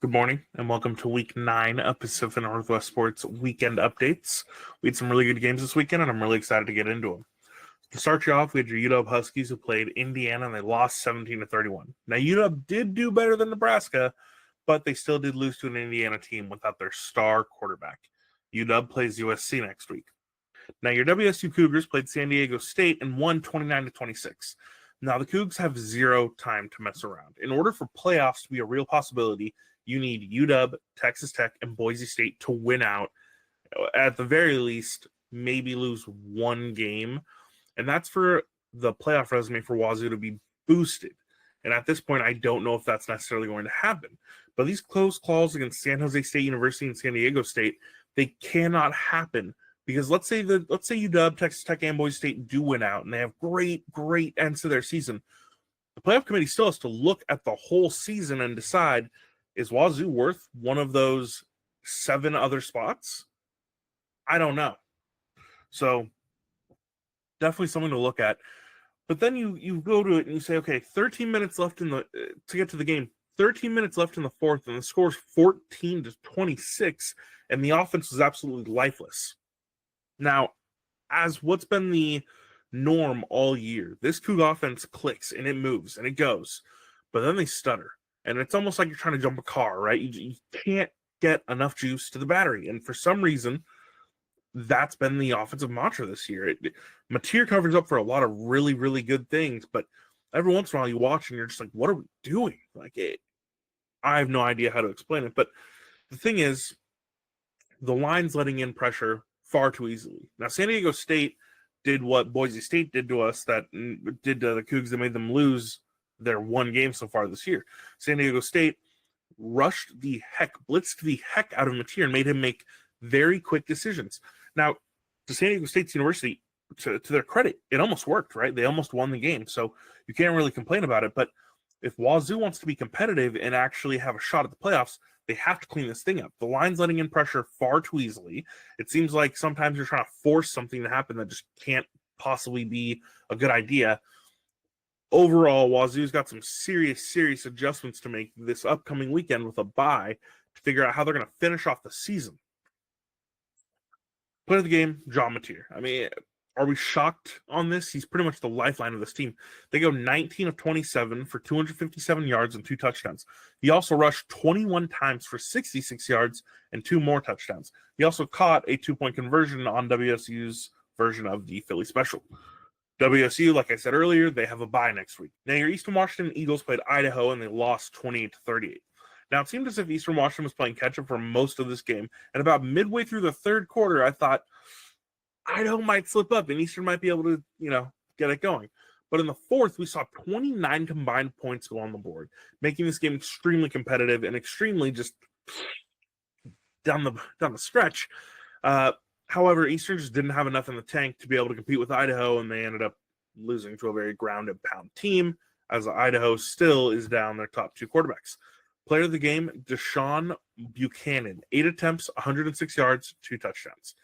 Good morning and welcome to Week 9 of Pacific Northwest Sports Weekend Updates. We had some really good games this weekend, and I'm really excited to get into them. To start you off, we had your UW Huskies who played Indiana, and they lost 17-31. Now, UW did do better than Nebraska, but they still did lose to an Indiana team without their star quarterback. UW plays USC next week. Now, your WSU Cougars played San Diego State and won 29-26. Now, the Cougs have zero time to mess around. In order for playoffs to be a real possibility, you need UW, Texas Tech, and Boise State to win out. At the very least, maybe lose one game. And that's for the playoff resume for Wazoo to be boosted. And at this point, I don't know if that's necessarily going to happen. But these close calls against San Jose State University and San Diego State, they cannot happen. Because let's say UW, Texas Tech, and Boise State do win out, and they have great ends to their season. The playoff committee still has to look at the whole season and decide, is Wazoo worth one of those 7 other spots? I don't know. So definitely something to look at. But then you go to it and you say, okay, 13 minutes left to get to the game. 13 minutes left in the fourth, and the score's 14-26, and the offense was absolutely lifeless. Now, as what's been the norm all year, this Coug offense clicks and it moves and it goes, but then they stutter. And it's almost like you're trying to jump a car, right? You can't get enough juice to the battery. And for some reason, that's been the offensive mantra this year. Mateer covers up for a lot of really good things, but every once in a while you watch and you're just like, what are we doing? I have no idea how to explain it. But the thing is, the line's letting in pressure far too easily. Now, San Diego State did what Boise State did to us, that did to the Cougs that made them lose their one game so far this year. San Diego State blitzed the heck out of Mateer and made him make very quick decisions. Now, to San Diego State's University, to their credit, it almost worked, right? They almost won the game, so you can't really complain about it. But if Wazoo wants to be competitive and actually have a shot at the playoffs, they have to clean this thing up. The line's letting in pressure far too easily. It seems like sometimes you're trying to force something to happen that just can't possibly be a good idea. Overall, Wazoo's got some serious adjustments to make this upcoming weekend with a bye to figure out how they're going to finish off the season. Player of the game, John Mateer. I mean, are we shocked on this? He's pretty much the lifeline of this team. They go 19 of 27 for 257 yards and 2 touchdowns. He also rushed 21 times for 66 yards and 2 more touchdowns. He also caught a 2-point conversion on WSU's version of the Philly Special. WSU, like I said earlier, they have a bye next week. Now, your Eastern Washington Eagles played Idaho, and they lost 28-38. Now, it seemed as if Eastern Washington was playing catch-up for most of this game, and about midway through the third quarter, I thought Idaho might slip up, and Eastern might be able to, get it going. But in the fourth, we saw 29 combined points go on the board, making this game extremely competitive and extremely just down the stretch. However, Eastern just didn't have enough in the tank to be able to compete with Idaho, and they ended up losing to a very ground-and-pound team, as Idaho still is down their top 2 quarterbacks. Player of the game, Deshaun Buchanan, 8 attempts, 106 yards, 2 touchdowns.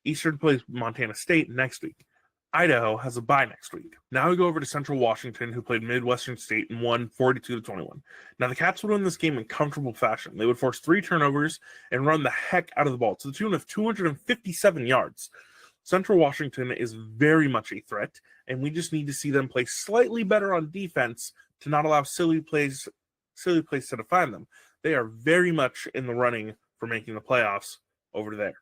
Eastern plays Montana State next week. Idaho has a bye next week. Now we go over to Central Washington, who played Midwestern State and won 42-21. Now, the Cats would win this game in comfortable fashion. They would force 3 turnovers and run the heck out of the ball to the tune of 257 yards. Central Washington is very much a threat, and we just need to see them play slightly better on defense to not allow silly plays to define them. They are very much in the running for making the playoffs over there.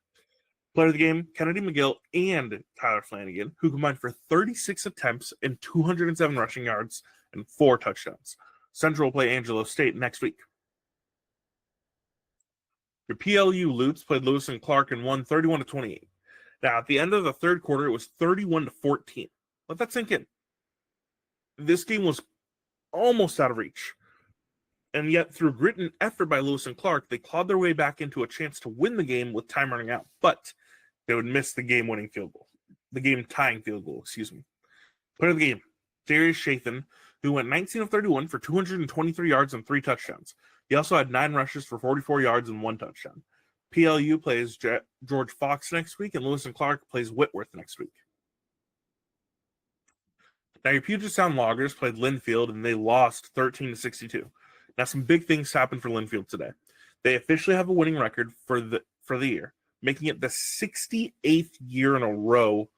Player of the game, Kennedy McGill and Tyler Flanagan, who combined for 36 attempts and 207 rushing yards and 4 touchdowns. Central will play Angelo State next week. Your PLU Lutes played Lewis and Clark and won 31-28. Now, at the end of the third quarter, it was 31-14. Let that sink in. This game was almost out of reach. And yet, through grit and effort by Lewis and Clark, they clawed their way back into a chance to win the game with time running out. But they would miss the game-tying field goal, Player of the game, Darius Shathan, who went 19 of 31 for 223 yards and 3 touchdowns. He also had 9 rushes for 44 yards and 1 touchdown. PLU plays George Fox next week, and Lewis and Clark plays Whitworth next week. Now, your Puget Sound Loggers played Linfield, and they lost 13-62. Now, some big things happened for Linfield today. They officially have a winning record for the year, making it the 68th year in a row.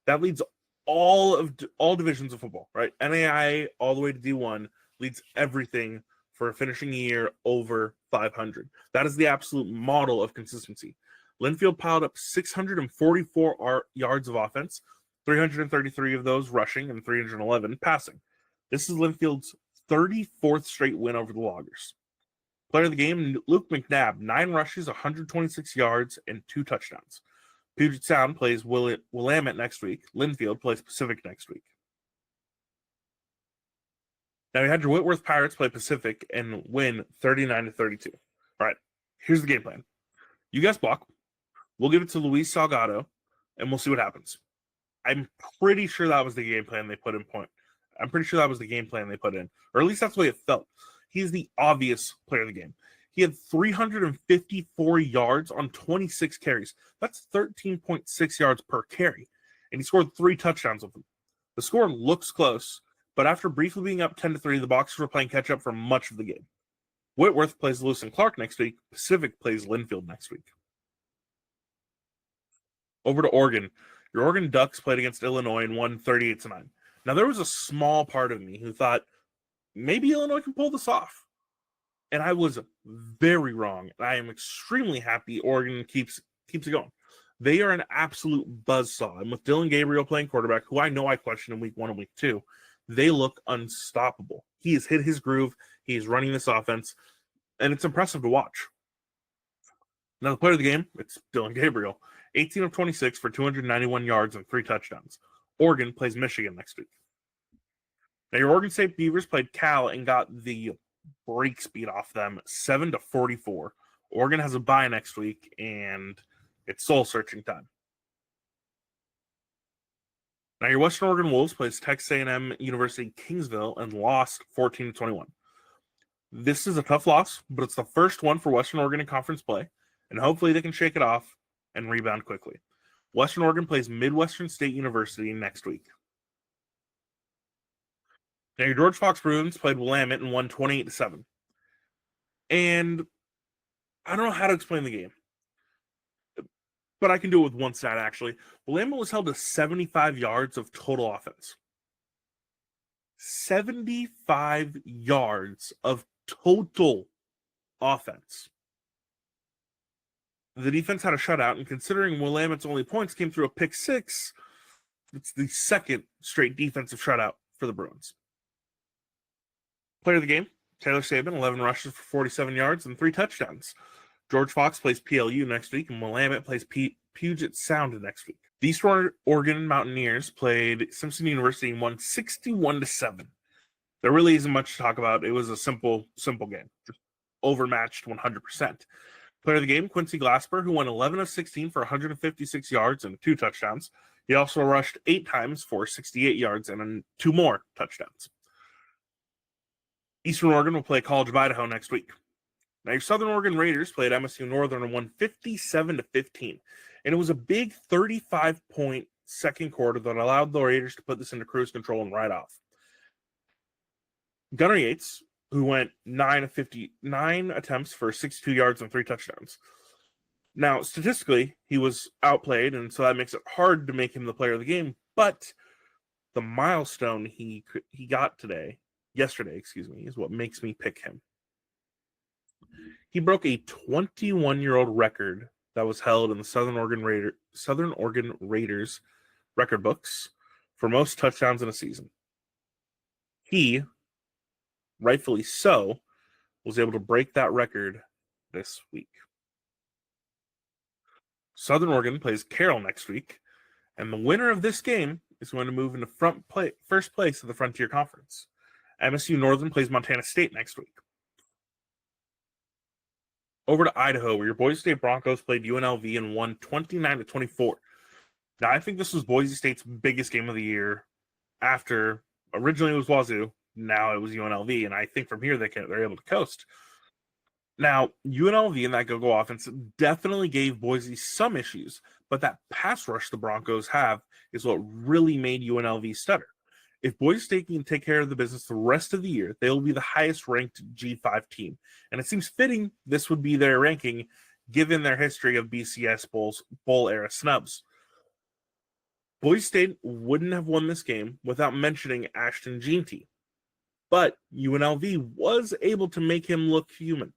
That leads all divisions of football, right? NAIA all the way to D1 leads everything for finishing a year over 500. That is the absolute model of consistency. Linfield piled up 644 yards of offense, 333 of those rushing and 311 passing. This is Linfield's 34th straight win over the Loggers. Player of the game, Luke McNabb, 9 rushes, 126 yards, and 2 touchdowns. Puget Sound plays Willamette next week. Linfield plays Pacific next week. Now you had your Whitworth Pirates play Pacific and win 39-32. All right, here's the game plan. You guys block. We'll give it to Luis Salgado, and we'll see what happens. I'm pretty sure that was the game plan they put in point. I'm pretty sure that was the game plan they put in, or at least that's the way it felt. He's the obvious player of the game. He had 354 yards on 26 carries. That's 13.6 yards per carry, and he scored 3 touchdowns with them. The score looks close, but after briefly being up 10-3, the Boxers were playing catch-up for much of the game. Whitworth plays Lewis and Clark next week. Pacific plays Linfield next week. Over to Oregon. Your Oregon Ducks played against Illinois and won 38-9. Now, there was a small part of me who thought maybe Illinois can pull this off. And I was very wrong. I am extremely happy Oregon keeps it going. They are an absolute buzzsaw. And with Dylan Gabriel playing quarterback, who I know I questioned in week 1 and week 2, they look unstoppable. He has hit his groove. He is running this offense. And it's impressive to watch. Now, the player of the game, it's Dylan Gabriel. 18 of 26 for 291 yards and 3 touchdowns. Oregon plays Michigan next week. Now, your Oregon State Beavers played Cal and got the brakes beat off them 7-44. Oregon has a bye next week, and it's soul-searching time. Now, your Western Oregon Wolves plays Texas A&M University Kingsville and lost 14-21. This is a tough loss, but it's the first one for Western Oregon in conference play, and hopefully they can shake it off and rebound quickly. Western Oregon plays Midwestern State University next week. Now, your George Fox Bruins played Willamette and won 28-7. And I don't know how to explain the game, but I can do it with one stat, actually. Willamette was held to 75 yards of total offense. 75 yards of total offense. The defense had a shutout, and considering Willamette's only points came through a pick 6, it's the second straight defensive shutout for the Bruins. Player of the game, Taylor Saban, 11 rushes for 47 yards and 3 touchdowns. George Fox plays PLU next week, and Willamette plays Puget Sound next week. The Eastern Oregon Mountaineers played Simpson University and won 61-7. There really isn't much to talk about. It was a simple game, just overmatched 100%. Player of the game, Quincy Glasper, who won 11 of 16 for 156 yards and 2 touchdowns. He also rushed 8 times for 68 yards and 2 more touchdowns. Eastern Oregon will play College of Idaho next week. Now, your Southern Oregon Raiders played MSU Northern and won 57-15. And it was a big 35-point second quarter that allowed the Raiders to put this into cruise control and ride off. Gunnar Yates, who went 9 of 59 attempts for 62 yards and 3 touchdowns. Now, statistically, he was outplayed, and so that makes it hard to make him the player of the game. But the milestone he got yesterday, is what makes me pick him. He broke a 21-year-old record that was held in the Southern Oregon Raiders record books for most touchdowns in a season. He, rightfully so, was able to break that record this week. Southern Oregon plays Carroll next week, and the winner of this game is going to move into first place of the Frontier Conference. MSU Northern plays Montana State next week. Over to Idaho, where your Boise State Broncos played UNLV and won 29-24. Now, I think this was Boise State's biggest game of the year. After originally it was Wazoo, now it was UNLV, and I think from here they're able to coast. Now, UNLV and that go-go offense definitely gave Boise some issues, but that pass rush the Broncos have is what really made UNLV stutter. If Boise State can take care of the business the rest of the year, they will be the highest ranked G5 team. And it seems fitting this would be their ranking given their history of BCS bowl era snubs. Boise State wouldn't have won this game without mentioning Ashton Jeanty, but UNLV was able to make him look human.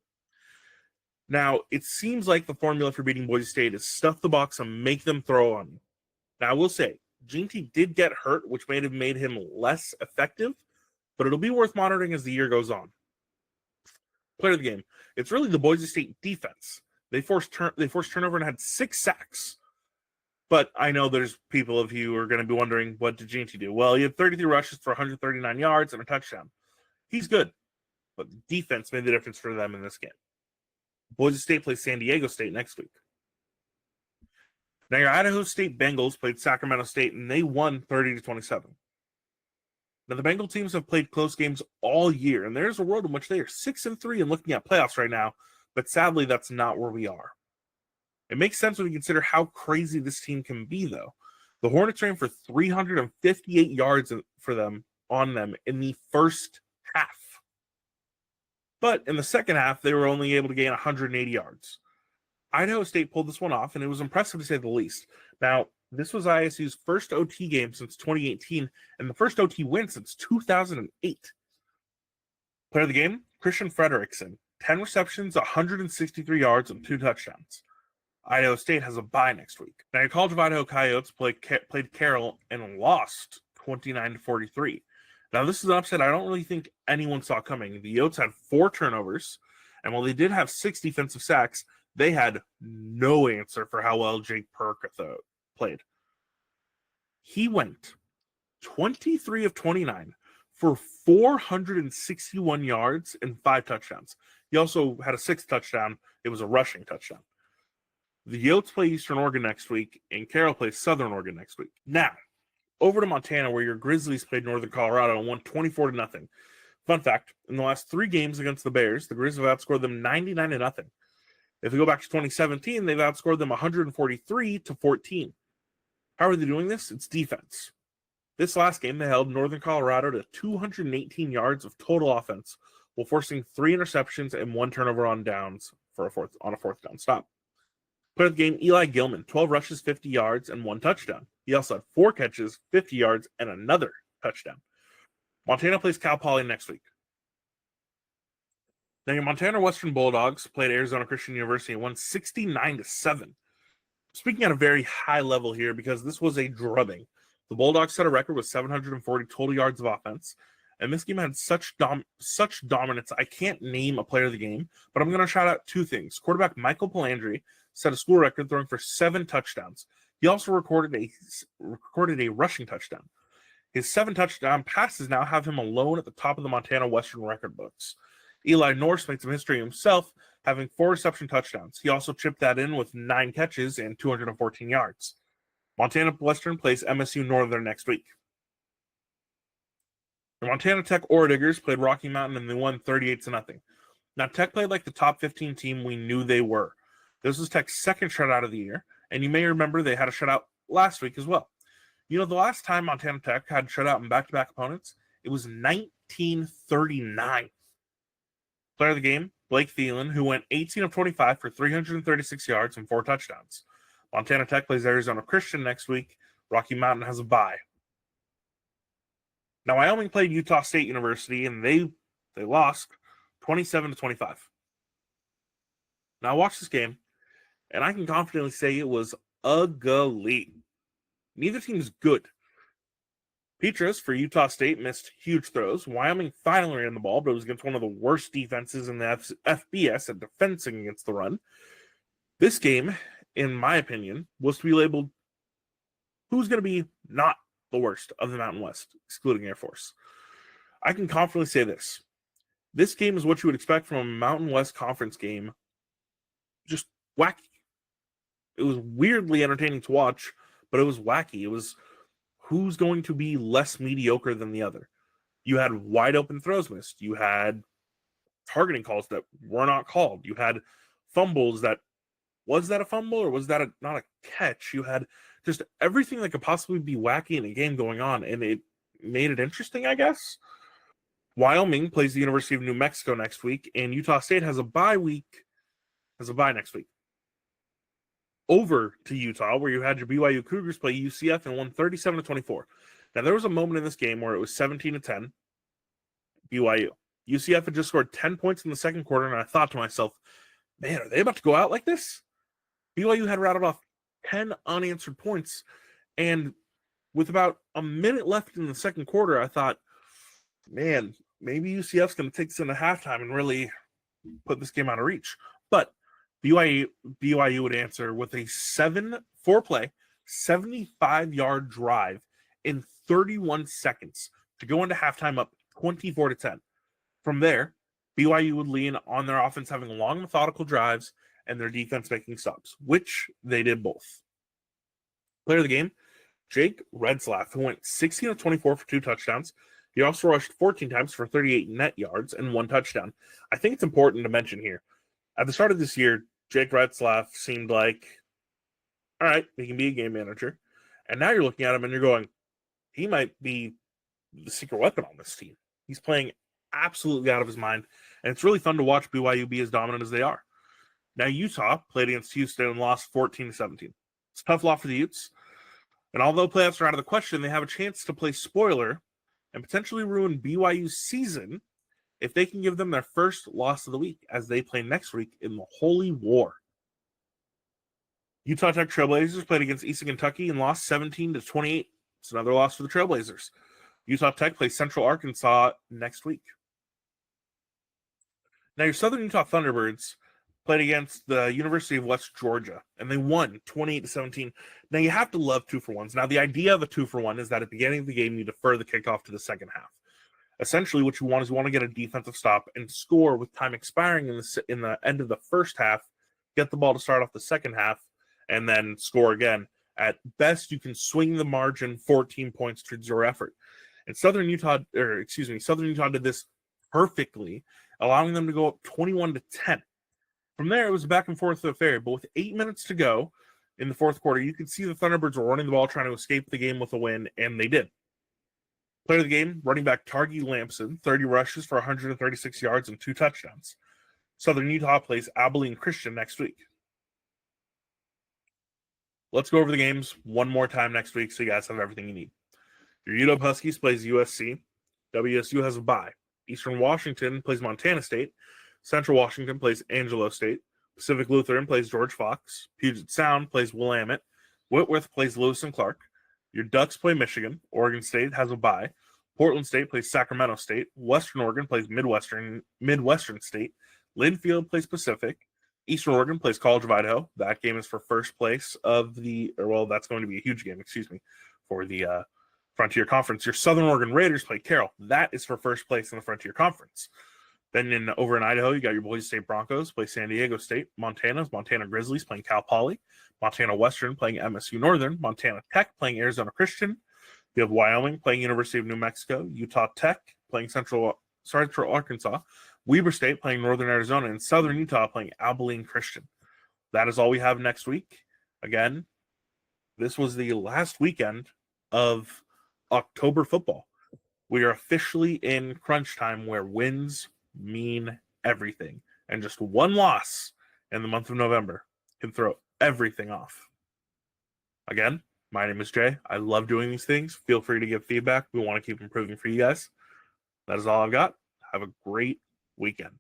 Now, it seems like the formula for beating Boise State is stuff the box and make them throw on you. Now, I will say, Jeanty did get hurt, which may have made him less effective, but it'll be worth monitoring as the year goes on. Player of the game. It's really the Boise State defense. They forced turnover and had 6 sacks. But I know there's people of you who are going to be wondering, what did Jeanty do? Well, he had 33 rushes for 139 yards and a touchdown. He's good, but the defense made the difference for them in this game. Boise State plays San Diego State next week. Now, your Idaho State Bengals played Sacramento State, and they won 30-27. Now, the Bengal teams have played close games all year, and there's a world in which they are 6-3 and looking at playoffs right now, but sadly, that's not where we are. It makes sense when you consider how crazy this team can be, though. The Hornets ran for 358 yards on them in the first half. But in the second half, they were only able to gain 180 yards. Idaho State pulled this one off, and it was impressive to say the least. Now, this was ISU's first OT game since 2018, and the first OT win since 2008. Player of the game, Christian Frederickson. 10 receptions, 163 yards, and 2 touchdowns. Idaho State has a bye next week. Now, your College of Idaho Coyotes played Carroll and lost 29-43. Now, this is an upset I don't really think anyone saw coming. The Yotes had 4 turnovers, and while they did have 6 defensive sacks, they had no answer for how well Jake Perka played. He went 23 of 29 for 461 yards and 5 touchdowns. He also had a 6th touchdown. It was a rushing touchdown. The Yotes play Eastern Oregon next week, and Carroll plays Southern Oregon next week. Now, over to Montana, where your Grizzlies played Northern Colorado and won 24-0. Fun fact, in the last 3 games against the Bears, the Grizzlies have outscored them 99-0. If we go back to 2017, they've outscored them 143-14. How are they doing this? It's defense. This last game, they held Northern Colorado to 218 yards of total offense, while forcing 3 interceptions and 1 turnover on downs on a fourth down stop. Player of the game, Eli Gilman, 12 rushes, 50 yards, and 1 touchdown. He also had 4 catches, 50 yards, and another touchdown. Montana plays Cal Poly next week. Now, your Montana Western Bulldogs played Arizona Christian University and won 69-7. Speaking at a very high level here, because this was a drubbing. The Bulldogs set a record with 740 total yards of offense, and this game had such dominance. I can't name a player of the game, but I'm going to shout out 2 things. Quarterback Michael Palandri set a school record throwing for 7 touchdowns. He also recorded a rushing touchdown. His 7 touchdown passes now have him alone at the top of the Montana Western record books. Eli Norse made some history himself, having 4 reception touchdowns. He also chipped that in with 9 catches and 214 yards. Montana Western plays MSU Northern next week. The Montana Tech Orediggers played Rocky Mountain and they won 38-0. Now, Tech played like the top 15 team we knew they were. This was Tech's second shutout of the year, and you may remember they had a shutout last week as well. You know, the last time Montana Tech had shutout in back-to-back opponents, it was 1939. Player of the game, Blake Thielen, who went 18 of 25 for 336 yards and 4 touchdowns. Montana Tech plays Arizona Christian next week. Rocky Mountain has a bye. Now, Wyoming played Utah State University, and they lost 27-25. Now, I watched this game, and I can confidently say it was ugly. Neither team is good. Petras for Utah State missed huge throws. Wyoming finally ran the ball, but it was against one of the worst defenses in the FBS at defending against the run. This game, in my opinion, was to be labeled who's going to be not the worst of the Mountain West, excluding Air Force. I can confidently say this. This game is what you would expect from a Mountain West Conference game. Just wacky. It was weirdly entertaining to watch, but it was wacky. It was who's going to be less mediocre than the other. You had wide open throws missed. You had targeting calls that were not called. You had fumbles that, was that a fumble or was that not a catch? You had just everything that could possibly be wacky in a game going on, and it made it interesting, I guess. Wyoming plays the University of New Mexico next week, and Utah State has a bye next week. Over to Utah, where you had your BYU Cougars play UCF and won 37-24. Now, there was a moment in this game where it was 17-10, BYU. UCF had just scored 10 points in the second quarter, and I thought to myself, man, are they about to go out like this? BYU had rattled off 10 unanswered points, and with about a minute left in the second quarter, I thought, man, maybe UCF's going to take this into halftime and really put this game out of reach. But BYU would answer with a 4-play, 75-yard drive in 31 seconds to go into halftime up 24-10. From there, BYU would lean on their offense having long, methodical drives and their defense making stops, which they did both. Player of the game, Jake Retzlaff, who went 16 of 24 for 2 touchdowns. He also rushed 14 times for 38 net yards and 1 touchdown. I think it's important to mention here, at the start of this year, Jake Retzlaff seemed like, all right, he can be a game manager. And now you're looking at him and you're going, he might be the secret weapon on this team. He's playing absolutely out of his mind, and it's really fun to watch BYU be as dominant as they are. Now, Utah played against Houston and lost 14-17. It's a tough loss for the Utes. And although playoffs are out of the question, they have a chance to play spoiler and potentially ruin BYU's season if they can give them their first loss of the week as they play next week in the Holy War. Utah Tech Trailblazers played against Eastern Kentucky and lost 17-28. It's another loss for the Trailblazers. Utah Tech plays Central Arkansas next week. Now, your Southern Utah Thunderbirds played against the University of West Georgia, and they won 28-17. Now, you have to love 2-for-1s. Now, the idea of a 2-for-1 is that at the beginning of the game, you defer the kickoff to the second half. Essentially, what you want is get a defensive stop and score with time expiring in the end of the first half, get the ball to start off the second half, and then score again. At best, you can swing the margin 14 points towards your effort. And Southern Utah did this perfectly, allowing them to go up 21-10. From there, it was a back and forth affair, but with 8 minutes to go in the fourth quarter, you could see the Thunderbirds were running the ball, trying to escape the game with a win, and they did. Player of the game, running back Targi Lamson, 30 rushes for 136 yards and 2 touchdowns. Southern Utah plays Abilene Christian next week. Let's go over the games one more time next week so you guys have everything you need. Your UW Huskies plays USC. WSU has a bye. Eastern Washington plays Montana State. Central Washington plays Angelo State. Pacific Lutheran plays George Fox. Puget Sound plays Willamette. Whitworth plays Lewis and Clark. Your Ducks play Michigan. Oregon State has a bye. Portland State plays Sacramento State. Western Oregon plays Midwestern State. Linfield plays Pacific. Eastern Oregon plays College of Idaho. That game is for first place that's going to be a huge game, for the Frontier Conference. Your Southern Oregon Raiders play Carroll. That is for first place in the Frontier Conference. Then over in Idaho, you got your Boise State Broncos play San Diego State. Montana Grizzlies playing Cal Poly. Montana Western playing MSU Northern. Montana Tech playing Arizona Christian. You have Wyoming playing University of New Mexico. Utah Tech playing Central Arkansas. Weber State playing Northern Arizona. And Southern Utah playing Abilene Christian. That is all we have next week. Again, this was the last weekend of October football. We are officially in crunch time where wins mean everything. And just one loss in the month of November can throw everything off. Again, my name is Jay. I love doing these things. Feel free to give feedback. We want to keep improving for you guys. That is all I've got. Have a great weekend.